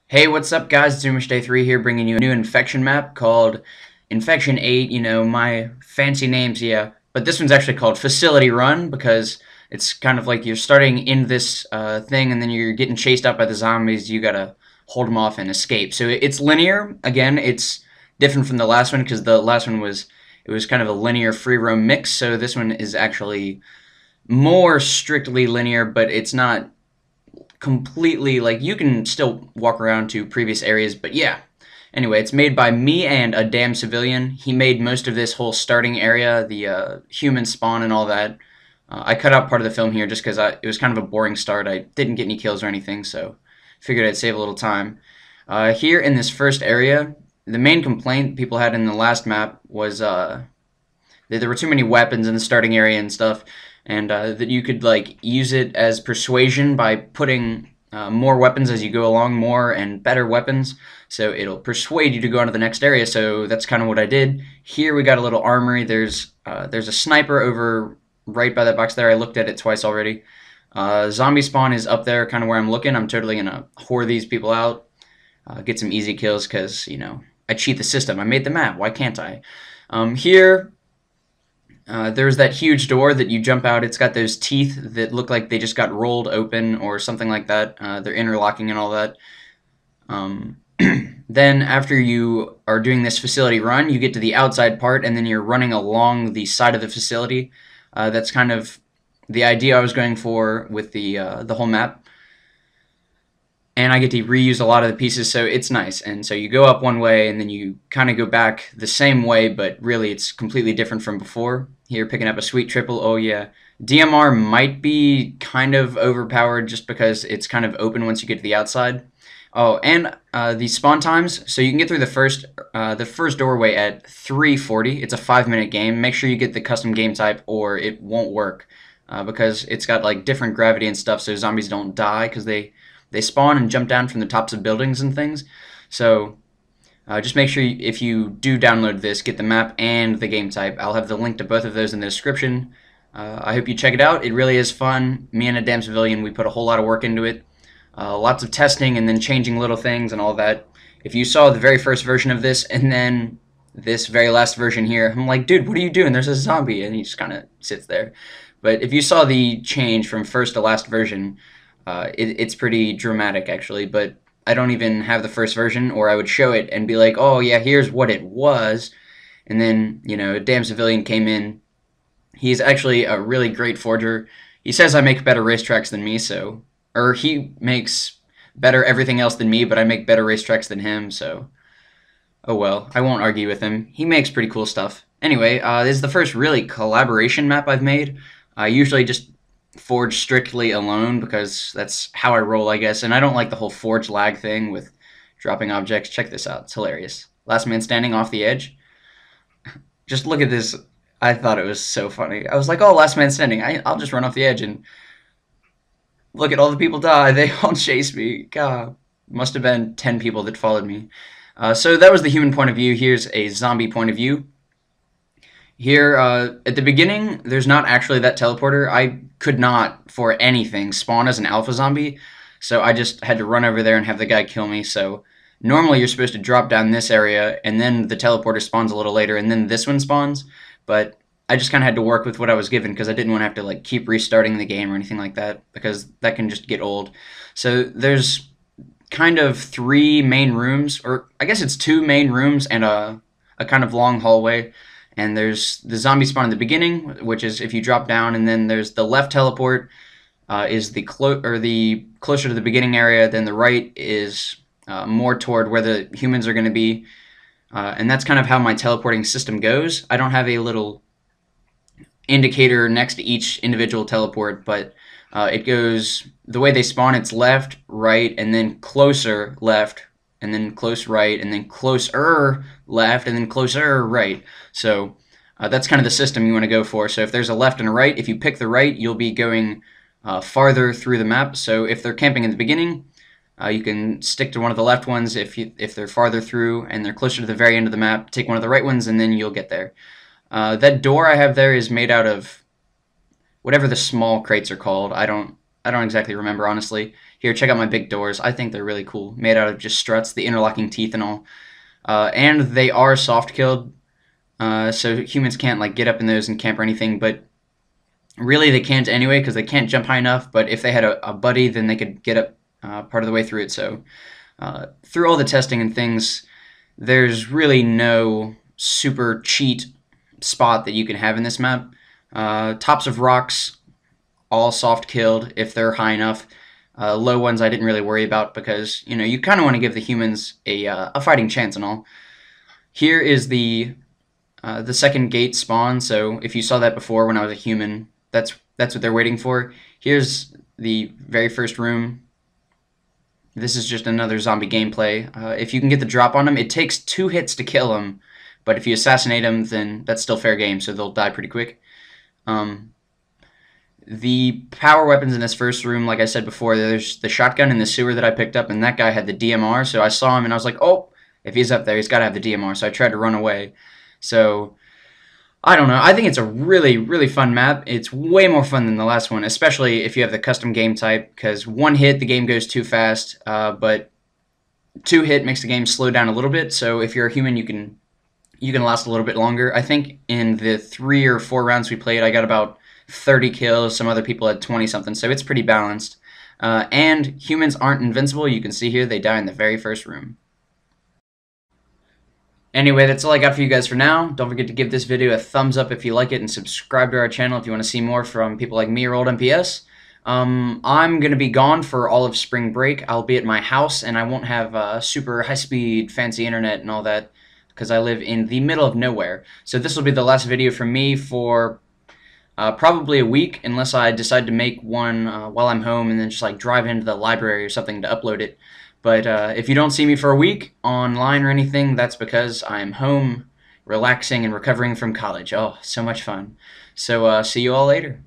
Hey, what's up guys? It's oomishday3 here bringing you a new infection map called Infection 8, my fancy names, yeah. But this one's actually called Facility Run because it's kind of like you're starting in this thing and then you're getting chased out by the zombies. You gotta hold them off and escape. So it's linear. Again, it's different from the last one because the last one was kind of a linear free roam mix. So this one is actually more strictly linear, but it's not completely, like, you can still walk around to previous areas, but yeah. Anyway, it's made by me and aDamnCivilian. He made most of this whole starting area, the human spawn and all that. I cut out part of the film here just because it was kind of a boring start. I didn't get any kills or anything, so figured I'd save a little time. Here in this first area, the main complaint people had in the last map was that there were too many weapons in the starting area and stuff, and that you could like use it as persuasion by putting more weapons as you go along, more and better weapons, so it'll persuade you to go on to the next area. So that's kind of what I did. Here we got a little armory. There's a sniper over right by that box there. I looked at it twice already. Zombie spawn is up there, kind of where I'm looking. I'm totally gonna whore these people out, get some easy kills, because I cheat the system. I made the map, why can't I? Here there's that huge door that you jump out. It's got those teeth that look like they just got rolled open or something like that. They're interlocking and all that. Then after you are doing this facility run, you get to the outside part, and then you're running along the side of the facility. That's kind of the idea I was going for with the whole map. And I get to reuse a lot of the pieces, so it's nice. And so you go up one way, and then you kind of go back the same way, but really it's completely different from before. Here, picking up a sweet triple. Oh yeah, DMR might be kind of overpowered just because it's kind of open once you get to the outside. Oh, and the spawn times. So you can get through the first doorway at 3:40. It's a 5-minute game. Make sure you get the custom game type, or it won't work because it's got like different gravity and stuff, so zombies don't die because they spawn and jump down from the tops of buildings and things. So just make sure if you do download this, get the map and the game type. I'll have the link to both of those in the description. I hope you check it out. It really is fun. Me and aDamnCivilian, we put a whole lot of work into it. Lots of testing and then changing little things and all that. If you saw the very first version of this and then this very last version here, I'm like, dude, what are you doing? There's a zombie. And he just kind of sits there. But if you saw the change from first to last version, it's pretty dramatic, actually. But I don't even have the first version, or I would show it and be like, oh yeah, here's what it was. And then, aDamnCivilian came in. He's actually a really great forger. He says I make better racetracks than me, or he makes better everything else than me, but I make better racetracks than him, so oh well, I won't argue with him. He makes pretty cool stuff. Anyway, this is the first really collaboration map I've made. I usually just forge strictly alone because that's how I roll, I guess, and I don't like the whole forge lag thing with dropping objects. Check this out, it's hilarious. Last man standing off the edge. Just look at this. I thought it was so funny. I was like, oh, last man standing, I'll just run off the edge, and look at all the people die. They all chase me. God, must have been 10 people that followed me. So that was the human point of view. Here's a zombie point of view. Here, at the beginning, there's not actually that teleporter. I could not, for anything, spawn as an alpha zombie, so I just had to run over there and have the guy kill me. So normally you're supposed to drop down this area, and then the teleporter spawns a little later, and then this one spawns, but I just kind of had to work with what I was given because I didn't want to have to like keep restarting the game or anything like that, because that can just get old. So there's kind of 3 main rooms, or I guess it's 2 main rooms and a kind of long hallway. And there's the zombie spawn in the beginning, which is if you drop down, and then there's the left teleport is the closer to the beginning area. Then the right is more toward where the humans are going to be, and that's kind of how my teleporting system goes. I don't have a little indicator next to each individual teleport, but it goes the way they spawn. It's left, right, and then closer left, and then close right, and then closer left, and then closer right. So that's kind of the system you want to go for. So if there's a left and a right, if you pick the right, you'll be going farther through the map. So if they're camping in the beginning, you can stick to one of the left ones. If they're farther through and they're closer to the very end of the map, take one of the right ones, and then you'll get there. That door I have there is made out of whatever the small crates are called. I don't exactly remember, honestly. Here, check out my big doors. I think they're really cool, made out of just struts, the interlocking teeth and all. And they are soft killed, so humans can't like get up in those and camp or anything. But really, they can't anyway because they can't jump high enough. But if they had a buddy, then they could get up part of the way through it. So through all the testing and things, there's really no super cheat spot that you can have in this map. Tops of rocks, all soft killed if they're high enough. Low ones I didn't really worry about because, you know, you kind of want to give the humans a fighting chance and all. Here is the second gate spawn, so if you saw that before when I was a human, that's what they're waiting for. Here's the very first room. This is just another zombie gameplay. If you can get the drop on them, it takes 2 hits to kill them, but if you assassinate them, then that's still fair game, so they'll die pretty quick. The power weapons in this first room, like I said before, there's the shotgun in the sewer that I picked up, and that guy had the DMR, so I saw him and I was like, oh, if he's up there, he's got to have the DMR, so I tried to run away. So, I don't know, I think it's a really, really fun map. It's way more fun than the last one, especially if you have the custom game type, because 1 hit, the game goes too fast, but 2 hit makes the game slow down a little bit, so if you're a human, you can last a little bit longer. I think in the 3 or 4 rounds we played, I got about 30 kills, some other people had 20 something, so it's pretty balanced. And humans aren't invincible. You can see here they die in the very first room. Anyway, that's all I got for you guys for now. Don't forget to give this video a thumbs up if you like it, and subscribe to our channel if you want to see more from people like me or old MPS. I'm going to be gone for all of spring break. I'll be at my house, and I won't have super high-speed fancy internet and all that, because I live in the middle of nowhere. So this will be the last video from me for probably a week, unless I decide to make one while I'm home and then just like drive into the library or something to upload it. But if you don't see me for a week online or anything, that's because I'm home relaxing and recovering from college. Oh, so much fun. So see you all later.